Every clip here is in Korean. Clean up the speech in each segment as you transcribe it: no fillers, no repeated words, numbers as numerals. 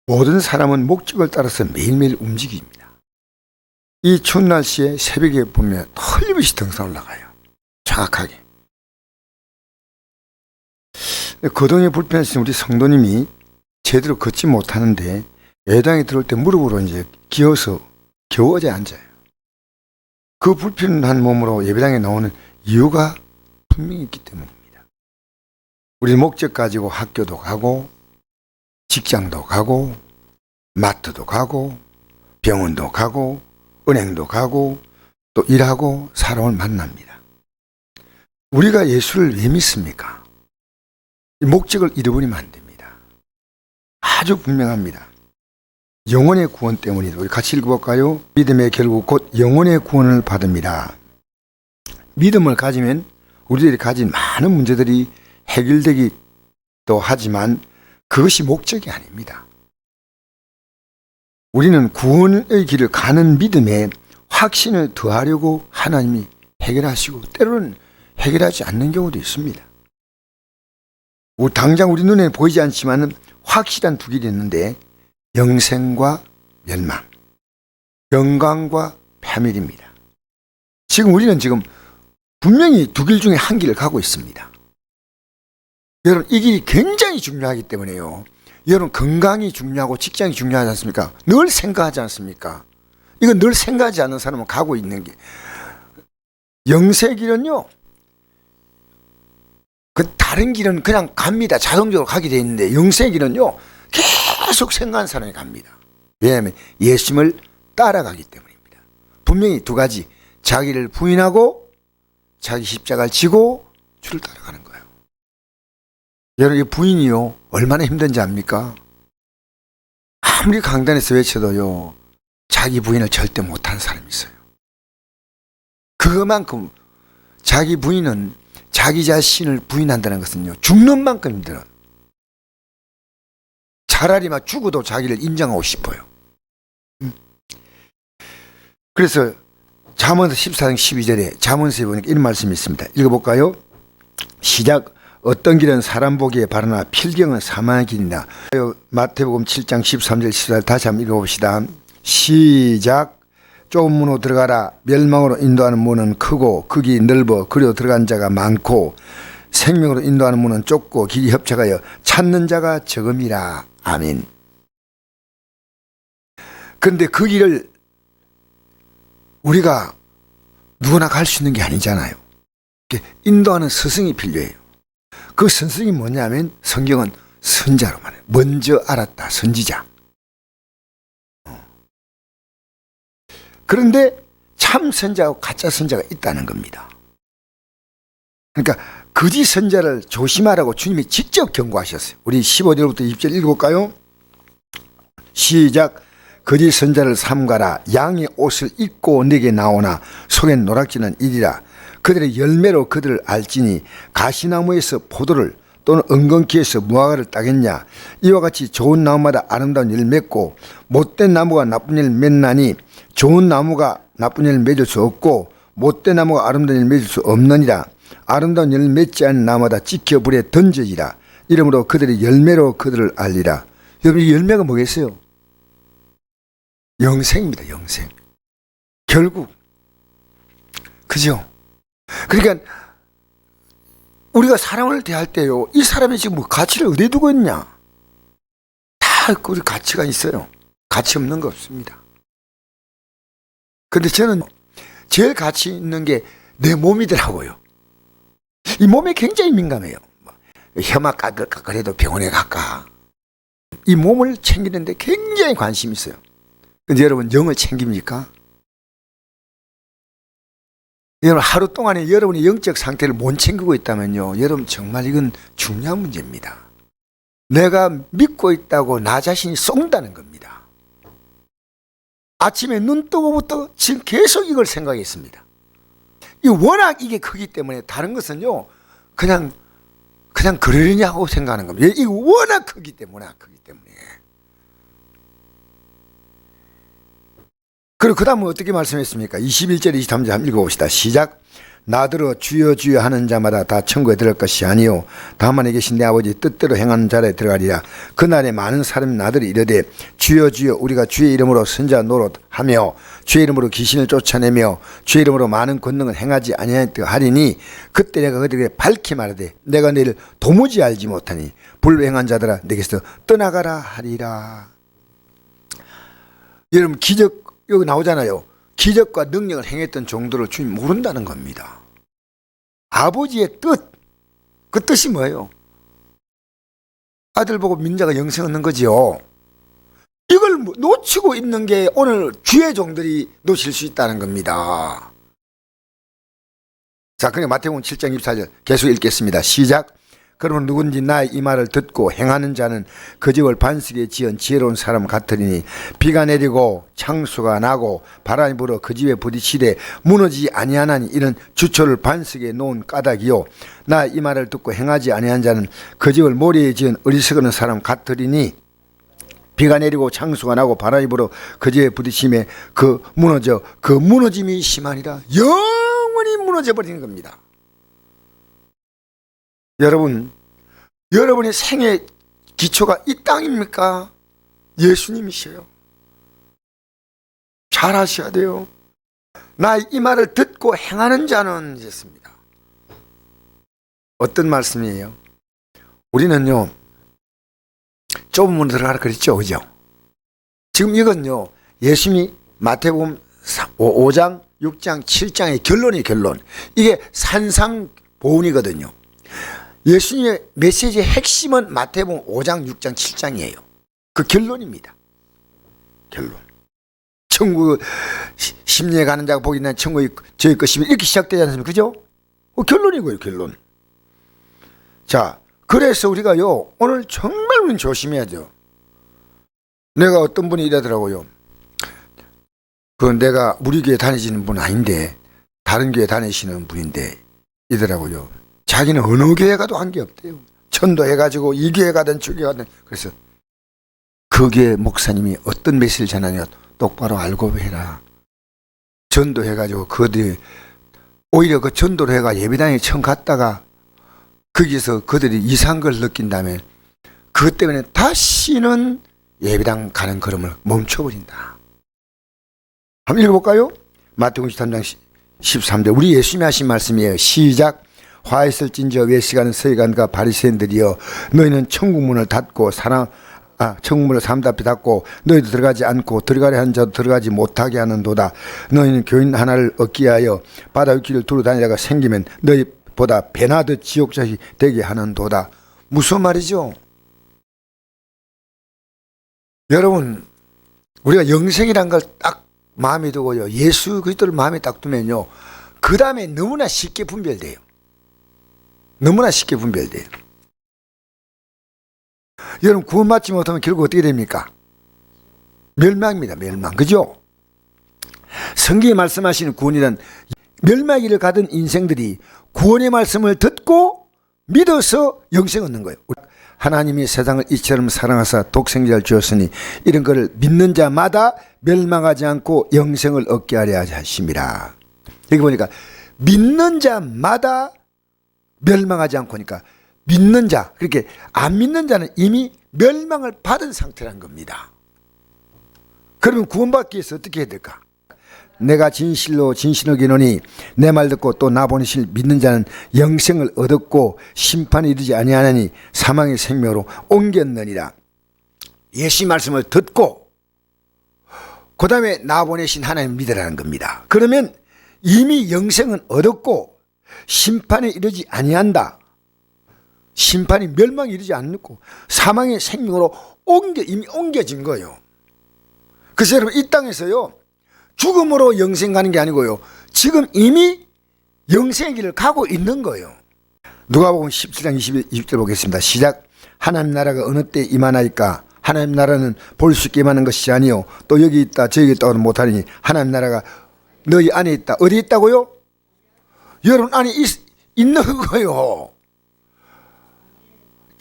모든 사람은 목적을 따라서 매일매일 움직입니다. 이 추운 날씨에 새벽에 보면 틀림없이 등산 올라가요. 정확하게. 거동이 불편하신 우리 성도님이 제대로 걷지 못하는데 예당에 들어올 때 무릎으로 이제 기어서 겨우 어제 앉아요. 그 불편한 몸으로 예배당에 나오는 이유가 분명히 있기 때문입니다. 우리 목적 가지고 학교도 가고 직장도 가고 마트도 가고 병원도 가고 은행도 가고 또 일하고 사람을 만납니다. 우리가 예수를 왜 믿습니까? 이 목적을 잃어버리면 안 됩니다. 아주 분명합니다. 영혼의 구원 때문이다. 우리 같이 읽어볼까요? 믿음의 결국 곧 영혼의 구원을 받습니다. 믿음을 가지면 우리들이 가진 많은 문제들이 해결되기도 하지만 그것이 목적이 아닙니다. 우리는 구원의 길을 가는 믿음에 확신을 더하려고 하나님이 해결하시고 때로는 해결하지 않는 경우도 있습니다. 당장 우리 눈에 보이지 않지만 확실한 두 길이 있는데 영생과 멸망, 영광과 파멸입니다. 우리는 지금 분명히 두 길 중에 한 길을 가고 있습니다. 여러분, 이 길이 굉장히 중요하기 때문에요. 여러분, 건강이 중요하고 직장이 중요하지 않습니까? 늘 생각하지 않습니까? 이건 늘 생각하지 않는 사람은 가고 있는 게. 영생의 길은요, 다른 길은 그냥 갑니다. 자동적으로 가게 돼 있는데 영생의 길은요, 계속 생각하는 사람이 갑니다. 왜냐하면 예수님을 따라가기 때문입니다. 분명히 두 가지, 자기를 부인하고 자기 십자가를 지고 주를 따라가는 거예요. 여러분, 이 부인이요 얼마나 힘든지 압니까? 아무리 강단에서 외쳐도요 자기 부인을 절대 못하는 사람이 있어요. 그만큼 자기 부인은 자기 자신을 부인한다는 것은요 죽는 만큼 힘들어요. 차라리 막 죽어도 자기를 인정하고 싶어요. 그래서 잠언서 14장 12절에 잠언서에 보니까 이런 말씀이 있습니다. 읽어볼까요? 시작. 어떤 길은 사람 보기에 바르나 필경은 사망의 길이나. 마태복음 7장 13절 14절 다시 한번 읽어봅시다. 시작. 좁은 문으로 들어가라. 멸망으로 인도하는 문은 크고 극이 넓어 그리로 들어간 자가 많고 생명으로 인도하는 문은 좁고 길이 협착하여 찾는 자가 적음이라. 아멘. 그런데 그 길을 우리가 누구나 갈 수 있는 게 아니잖아요. 인도하는 스승이 필요해요. 그 스승이 뭐냐면 성경은 선자로 말해요. 먼저 알았다. 선지자. 그런데 참 선자하고 가짜 선자가 있다는 겁니다. 그러니까 거짓 선자를 조심하라고 주님이 직접 경고하셨어요. 우리 15절부터 20절 읽어볼까요? 시작. 거짓 선자를 삼가라. 양의 옷을 입고 내게 나오나 속엔 노랗지는 이리라. 그들의 열매로 그들을 알지니 가시나무에서 포도를 또는 은건키에서 무화과를 따겠냐. 이와 같이 좋은 나무마다 아름다운 열을 맺고 못된 나무가 나쁜 열을 맺나니 좋은 나무가 나쁜 열을 맺을 수 없고 못된 나무가 아름다운 열을 맺을 수 없느니라. 아름다운 열을 맺지 않는 나무마다 찍혀 불에 던져지라. 이러므로 그들의 열매로 그들을 알리라. 여러분, 이 열매가 뭐겠어요? 영생입니다. 영생. 결국 그죠? 그러니까 우리가 사람을 대할 때요, 이 사람이 지금 뭐 가치를 어디에 두고 있냐? 다 우리 가치가 있어요. 가치 없는 거 없습니다. 근데 저는 제일 가치 있는 게 내 몸이더라고요. 이 몸에 굉장히 민감해요. 혀막 까끌까끌해도 병원에 갈까? 이 몸을 챙기는데 굉장히 관심이 있어요. 근데 여러분, 영을 챙깁니까? 여러분, 하루 동안에 여러분의 영적 상태를 못 챙기고 있다면요, 여러분 정말 이건 중요한 문제입니다. 내가 믿고 있다고 나 자신이 쏜다는 겁니다. 아침에 눈 뜨고부터 지금 계속 이걸 생각했습니다. 이 워낙 이게 크기 때문에 다른 것은요 그냥 그러려냐고 생각하는 겁니다. 이거 워낙 크기 때문에. 그리고 그 다음은 어떻게 말씀했습니까? 21절 23절 한번 읽어봅시다. 시작. 나더러 주여 주여 하는 자마다 다 천국에 들어갈 것이 아니요 다만에 계신 내 아버지 뜻대로 행하는 자에 들어가리라. 그날에 많은 사람이 나더러 이르되 주여 주여 우리가 주의 이름으로 선자 노릇하며 주의 이름으로 귀신을 쫓아내며 주의 이름으로 많은 권능을 행하지 아니하였다 하리니 그때 내가 그들에게 밝히 말하되 내가 너희를 도무지 알지 못하니 불행한 자들아 내게서 떠나가라 하리라. 여러분 기적 여기 나오잖아요. 기적과 능력을 행했던 정도를 주님 모른다는 겁니다. 아버지의 뜻, 그 뜻이 뭐예요? 아들 보고 민자가 영생 얻는 거지요. 이걸 놓치고 있는 게 오늘 주의 종들이 놓칠 수 있다는 겁니다. 자, 그러니까 마태복음 7장 24절 계속 읽겠습니다. 시작. 그러면 누군지 나의 이 말을 듣고 행하는 자는 그 집을 반석에 지은 지혜로운 사람 같으리니 비가 내리고 창수가 나고 바람이 불어 그 집에 부딪히되 무너지지 아니하나니 이는 주초를 반석에 놓은 까닭이요 나 이 말을 듣고 행하지 아니한 자는 그 집을 모래에 지은 어리석은 사람 같으리니 비가 내리고 창수가 나고 바람이 불어 그 집에 부딪히며 그 무너짐이 심하니라. 영원히 무너져 버리는 겁니다. 여러분, 여러분의 생의 기초가 이 땅입니까? 예수님이셔요. 잘 아셔야 돼요. 나 이 말을 듣고 행하는 자는 했습니다. 어떤 말씀이에요? 우리는요, 좁은 문으로 들어가라 그랬죠, 그죠? 지금 이건요, 예수님이 마태복음 5장, 6장, 7장의 결론이 결론. 이게 산상보훈이거든요. 예수님의 메시지의 핵심은 마태복음 5장, 6장, 7장이에요. 그 결론입니다. 결론. 천국 심리에 가는 자가 복이 있는 천국이 저희 것이면 이렇게 시작되지 않습니까? 그죠? 결론이고요, 결론. 자, 그래서 우리가요, 오늘 정말 우리는 조심해야죠. 내가 어떤 분이 이러더라고요. 내가 우리 교회 다니시는 분 아닌데, 다른 교회 다니시는 분인데, 이더라고요. 자기는 어느 교회 가도 관계없대요. 전도해가지고 이 교회 가든 저 교회 가든. 그래서 그 교회 목사님이 어떤 메시지를 전하냐 똑바로 알고 해라. 전도해가지고 그들이 오히려 그 전도를 해가 예배당에 처음 갔다가 거기서 그들이 이상한 걸 느낀다면 그것 때문에 다시는 예배당 가는 걸음을 멈춰버린다. 한번 읽어볼까요? 마태복음 13장 13절 우리 예수님이 하신 말씀이에요. 시작. 화 있을진저 외식하는 서기관과 바리새인들이여 너희는 천국문을 닫고 천국문을 사람들 앞에 닫고 너희도 들어가지 않고 들어가려 하는 자도 들어가지 못하게 하는도다. 너희는 교인 하나를 얻기 위하여 바다 위키를 두루 다니다가 생기면 너희보다 배나 더 지옥자식이 되게 하는도다. 무슨 말이죠? 여러분, 우리가 영생이란 걸 딱 마음에 두고요, 예수 그리스도를 마음에 딱 두면요, 그 다음에 너무나 쉽게 분별돼요. 너무나 쉽게 분별돼요. 여러분, 구원받지 못하면 결국 어떻게 됩니까? 멸망입니다. 멸망. 그죠? 성경이 말씀하시는 구원이란 멸망길을 가던 인생들이 구원의 말씀을 듣고 믿어서 영생 얻는 거예요. 하나님이 세상을 이처럼 사랑하사 독생자를 주었으니 이런 것을 믿는 자마다 멸망하지 않고 영생을 얻게 하려 하심이라. 여기 보니까 믿는 자마다 멸망하지 않고니까 믿는 자, 그렇게 안 믿는 자는 이미 멸망을 받은 상태라는 겁니다. 그러면 구원받기 위해서 어떻게 해야 될까? 내가 진실로 진실하기노니 내 말 듣고 또 나 보내실 믿는 자는 영생을 얻었고 심판에 이르지 아니하나니 사망의 생명으로 옮겼느니라. 예수 말씀을 듣고 그 다음에 나 보내신 하나님 믿으라는 겁니다. 그러면 이미 영생은 얻었고 심판에 이르지 아니한다. 심판이 멸망에 이르지 않고 사망의 생명으로 이미 옮겨진 거예요. 그래서 여러분, 이 땅에서요, 죽음으로 영생 가는 게 아니고요, 지금 이미 영생의 길을 가고 있는 거예요. 누가복음 17장 20절 보겠습니다. 시작. 하나님 나라가 어느 때 임하나이까? 하나님 나라는 볼 수 있게 임하는 것이 아니요 또 여기 있다 저기 있다고는 못하니 하나님 나라가 너희 안에 있다. 어디 있다고요? 여러분 안에 있는 거예요.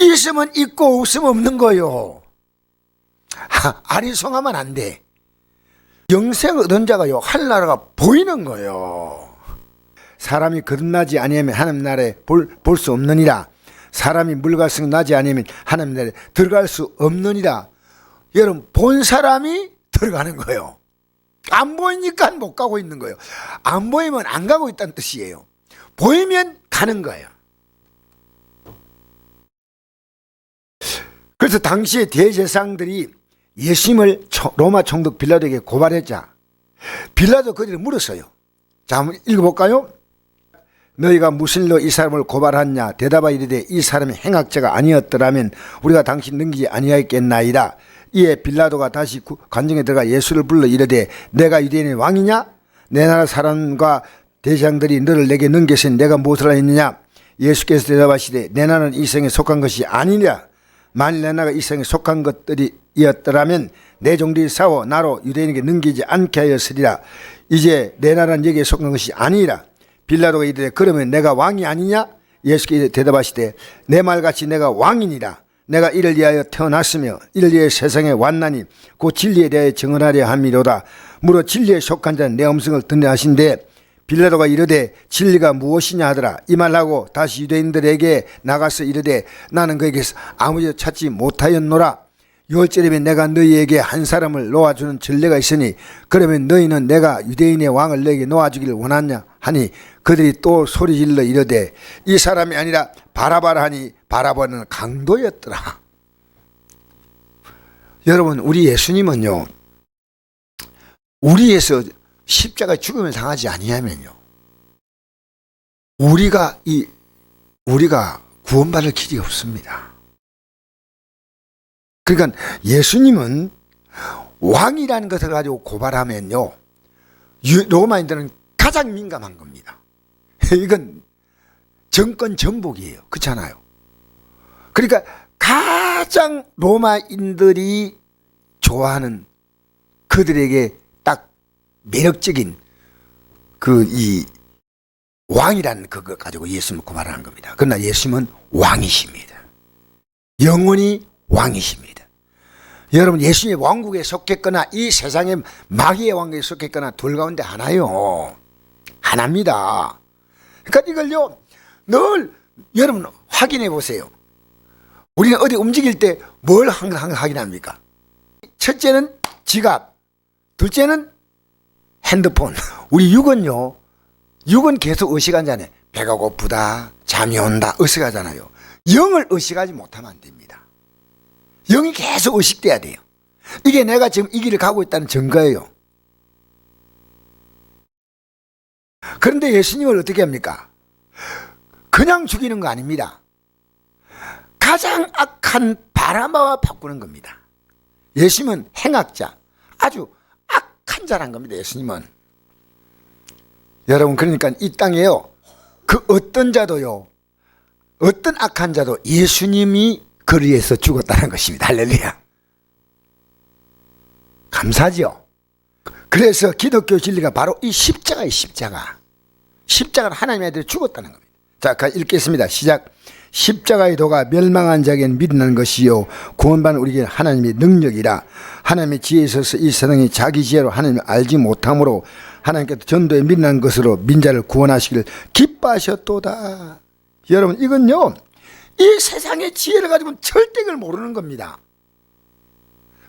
있으면 있고 없으면 없는 거예요. 아리송하면 안 돼. 영생 얻은 자가요, 하늘나라가 보이는 거예요. 사람이 거듭나지 아니하면 하나님 나라에 볼 수 없느니라. 사람이 물갈성 나지 아니하면 하나님 나라에 들어갈 수 없느니라. 여러분, 본 사람이 들어가는 거예요. 안 보이니까 못 가고 있는 거예요. 안 보이면 안 가고 있다는 뜻이에요. 보이면 가는 거예요. 그래서 당시에 대제사장들이 예수님을 로마 총독 빌라도에게 고발했자 빌라도 그들이 물었어요. 자, 한번 읽어볼까요? 너희가 무슨 일로 이 사람을 고발하냐? 대답하여 이르되 이 사람이 행악자가 아니었더라면 우리가 당신 넘기지 아니하였겠나이다. 이에 빌라도가 다시 관정에 들어가 예수를 불러 이르되 내가 유대인의 왕이냐? 내 나라 사람과 대장들이 너를 내게 넘겼으니 내가 무엇을 하였느냐? 예수께서 대답하시되 내 나라는 이 성에 속한 것이 아니냐? 만일 내 나라가 이 성에 속한 것들이었더라면 내 종들이 싸워 나로 유대인에게 넘기지 않게 하였으리라. 이제 내 나라는 여기에 속한 것이 아니라. 빌라도가 이르되 그러면 내가 왕이 아니냐? 예수께서 대답하시되 내 말같이 내가 왕이니라. 내가 이를 위하여 태어났으며 이를 위하여 세상에 왔나니 곧 진리에 대하여 증언하려 함이로다. 무려 진리에 속한 자는 내 음성을 듣는 하신대. 빌라도가 이르되 진리가 무엇이냐 하더라. 이 말하고 다시 유대인들에게 나가서 이르되 나는 그에게서 아무것도 찾지 못하였노라. 6월절이면 내가 너희에게 한 사람을 놓아주는 전례가 있으니 그러면 너희는 내가 유대인의 왕을 너에게 놓아주기를 원하냐 하니 그들이 또 소리질러 이르되 이 사람이 아니라 바라바라 하니 바라바는 강도였더라. 여러분, 우리 예수님은요, 우리에서 십자가 죽음을 당하지 아니하면요, 우리가 구원받을 길이 없습니다. 그러니까 예수님은 왕이라는 것을 가지고 고발하면요, 로마인들은 가장 민감한 겁니다. 이건 정권 전복이에요. 그렇잖아요. 그러니까 가장 로마인들이 좋아하는 그들에게 딱 매력적인 이 왕이라는 그걸 가지고 예수님을 고발하는 겁니다. 그러나 예수님은 왕이십니다. 영원히 왕이십니다. 여러분, 예수님의 왕국에 속했거나 이 세상의 마귀의 왕국에 속했거나 둘 가운데 하나요. 하나입니다. 그러니까 이걸요, 늘 여러분 확인해 보세요. 우리는 어디 움직일 때 뭘 항상 확인합니까? 첫째는 지갑, 둘째는 핸드폰. 우리 육은요, 육은 계속 의식하잖아요. 배가 고프다, 잠이 온다, 의식하잖아요. 영을 의식하지 못하면 안 됩니다. 영이 계속 의식돼야 돼요. 이게 내가 지금 이 길을 가고 있다는 증거예요. 그런데 예수님을 어떻게 합니까? 그냥 죽이는 거 아닙니다. 가장 악한 바라바와 바꾸는 겁니다. 예수님은 행악자, 아주 악한 자란 겁니다. 예수님은. 여러분, 그러니까 이 땅에요, 그 어떤 자도요, 어떤 악한 자도 예수님이 그를 위해서 죽었다는 것입니다. 할렐루야. 감사죠. 그래서 기독교 진리가 바로 이 십자가의 십자가. 십자가는 하나님의 아들이 죽었다는 겁니다. 자, 읽겠습니다. 시작. 십자가의 도가 멸망한 자에게는 미련한 것이요 구원받는 우리에게는 하나님의 능력이라. 하나님의 지혜에 있어서 이 세상이 자기 지혜로 하나님을 알지 못함으로 하나님께서 전도에 미련한 것으로 민자를 구원하시기를 기뻐하셨도다. 여러분, 이건요, 이 세상의 지혜를 가지고는 절대 그걸 모르는 겁니다.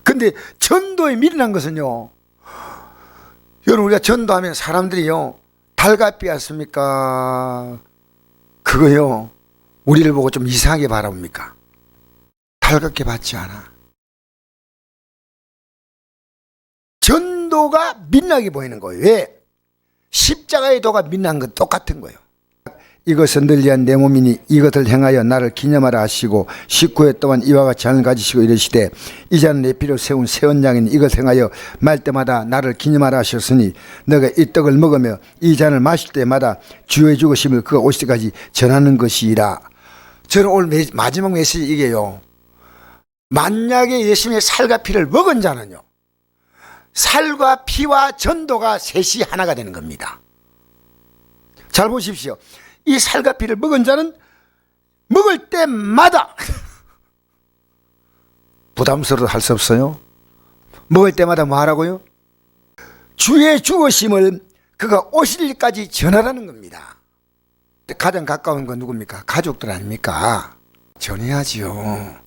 근데 전도에 미련한 것은요, 여러분, 우리가 전도하면 사람들이요, 달갑비 왔습니까? 그거요, 우리를 보고 좀 이상하게 바라봅니까? 달갑게 받지 않아. 전도가 민나게 보이는 거예요. 왜? 십자가의 도가 민난 건 똑같은 거예요. 이것은 늘 위한 내 몸이니 이것을 행하여 나를 기념하라 하시고 19회 동안 이와 같이 잔을 가지시고 이르시되 이 잔은 내 피로 세운 새 언약이니 이것을 행하여 말 때마다 나를 기념하라 하셨으니 너가 이 떡을 먹으며 이 잔을 마실 때마다 주의 죽으심을 그가 오실 때까지 전하는 것이라. 저는 오늘 마지막 메시지 이게요, 만약에 예수님의 살과 피를 먹은 자는요, 살과 피와 전도가 셋이 하나가 되는 겁니다. 잘 보십시오. 이 살과 피를 먹은 자는 먹을 때마다 부담스러워 할 수 없어요. 먹을 때마다 뭐 하라고요? 주의 죽으심을 그가 오실 일까지 전하라는 겁니다. 가장 가까운 건 누굽니까? 가족들 아닙니까? 전해야지요.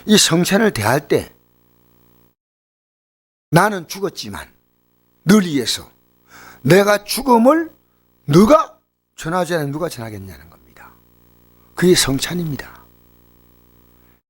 이 성찬을 대할 때 나는 죽었지만 널 위해서 내가 죽음을 너가 전하지 않으면 누가 전하겠냐는 겁니다. 그게 성찬입니다.